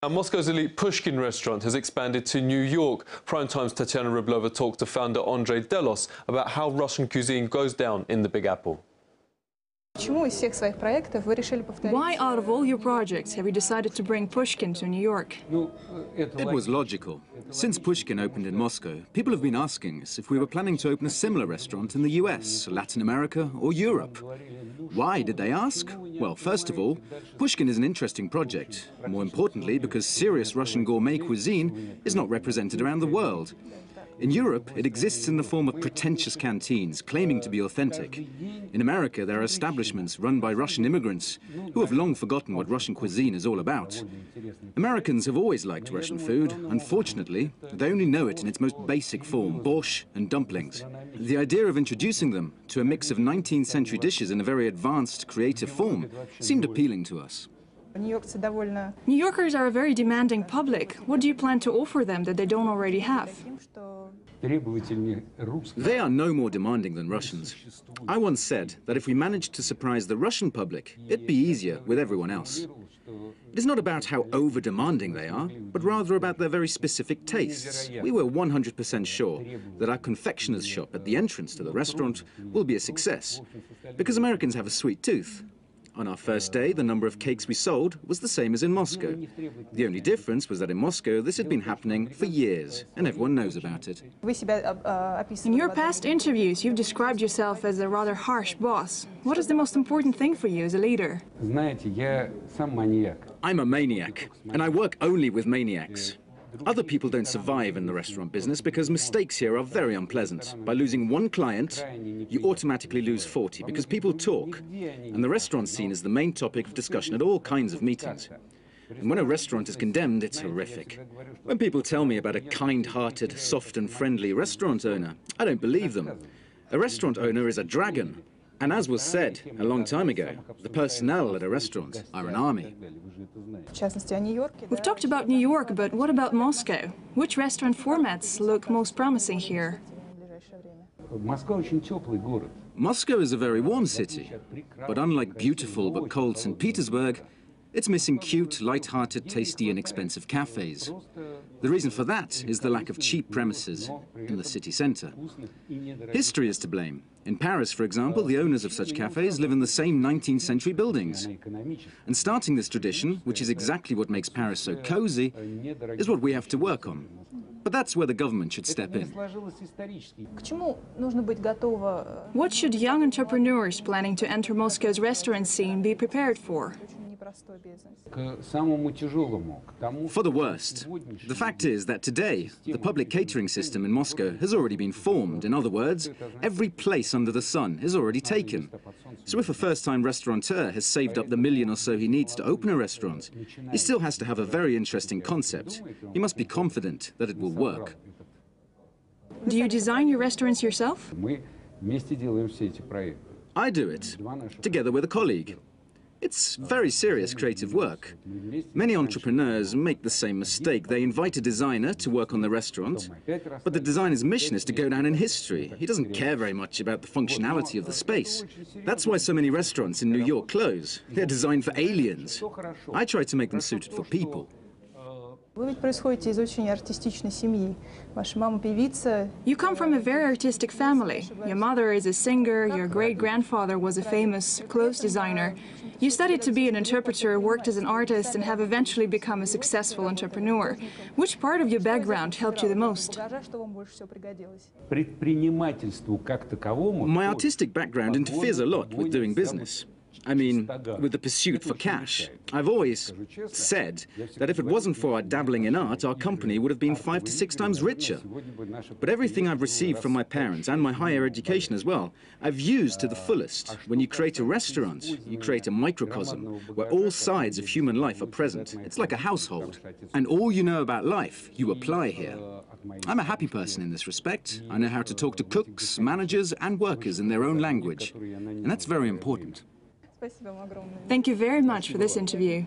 Now, Moscow's elite Pushkin restaurant has expanded to New York. Prime Time's Tatiana Ryblova talked to founder Andrei Delos about how Russian cuisine goes down in the Big Apple. Why, out of all your projects, have you decided to bring Pushkin to New York? It was logical. Since Pushkin opened in Moscow, people have been asking us if we were planning to open a similar restaurant in the US, Latin America, or Europe. Why did they ask? Well, first of all, Pushkin is an interesting project. More importantly, because serious Russian gourmet cuisine is not represented around the world. In Europe, it exists in the form of pretentious canteens, claiming to be authentic. In America, there are establishments run by Russian immigrants who have long forgotten what Russian cuisine is all about. Americans have always liked Russian food. Unfortunately, they only know it in its most basic form, borscht and dumplings. The idea of introducing them to a mix of 19th century dishes in a very advanced, creative form seemed appealing to us. New Yorkers are a very demanding public. What do you plan to offer them that they don't already have? They are no more demanding than Russians. I once said that if we managed to surprise the Russian public, it'd be easier with everyone else. It is not about how over-demanding they are, but rather about their very specific tastes. We were 100% sure that our confectioner's shop at the entrance to the restaurant will be a success, because Americans have a sweet tooth. On our first day, the number of cakes we sold was the same as in Moscow. The only difference was that in Moscow, this had been happening for years, and everyone knows about it. In your past interviews, you've described yourself as a rather harsh boss. What is the most important thing for you as a leader? I'm a maniac, and I work only with maniacs. Other people don't survive in the restaurant business because mistakes here are very unpleasant. By losing one client, you automatically lose 40 because people talk. And the restaurant scene is the main topic of discussion at all kinds of meetings. And when a restaurant is condemned, it's horrific. When people tell me about a kind-hearted, soft and friendly restaurant owner, I don't believe them. A restaurant owner is a dragon. And as was said a long time ago, the personnel at a restaurant are an army. We've talked about New York, but what about Moscow? Which restaurant formats look most promising here? Moscow is a very warm city, but unlike beautiful but cold St. Petersburg, it's missing cute, light-hearted, tasty and expensive cafes. The reason for that is the lack of cheap premises in the city centre. History is to blame. In Paris, for example, the owners of such cafes live in the same 19th century buildings. And starting this tradition, which is exactly what makes Paris so cozy, is what we have to work on. But that's where the government should step in. What should young entrepreneurs planning to enter Moscow's restaurant scene be prepared for? For the worst. The fact is that today, the public catering system in Moscow has already been formed. In other words, every place under the sun is already taken. So if a first-time restaurateur has saved up the million or so he needs to open a restaurant, he still has to have a very interesting concept. He must be confident that it will work. Do you design your restaurants yourself? I do it, together with a colleague. It's very serious creative work. Many entrepreneurs make the same mistake. They invite a designer to work on the restaurant, but the designer's mission is to go down in history. He doesn't care very much about the functionality of the space. That's why so many restaurants in New York close. They're designed for aliens. I try to make them suited for people. You come from a very artistic family. Your mother is a singer, your great-grandfather was a famous clothes designer. You studied to be an interpreter, worked as an artist, and have eventually become a successful entrepreneur. Which part of your background helped you the most? My artistic background interferes a lot with doing business. I mean, with the pursuit for cash. I've always said that if it wasn't for our dabbling in art, our company would have been 5 to 6 times richer. But everything I've received from my parents and my higher education as well, I've used to the fullest. When you create a restaurant, you create a microcosm where all sides of human life are present. It's like a household. And all you know about life, you apply here. I'm a happy person in this respect. I know how to talk to cooks, managers and workers in their own language. And that's very important. Thank you very much for this interview.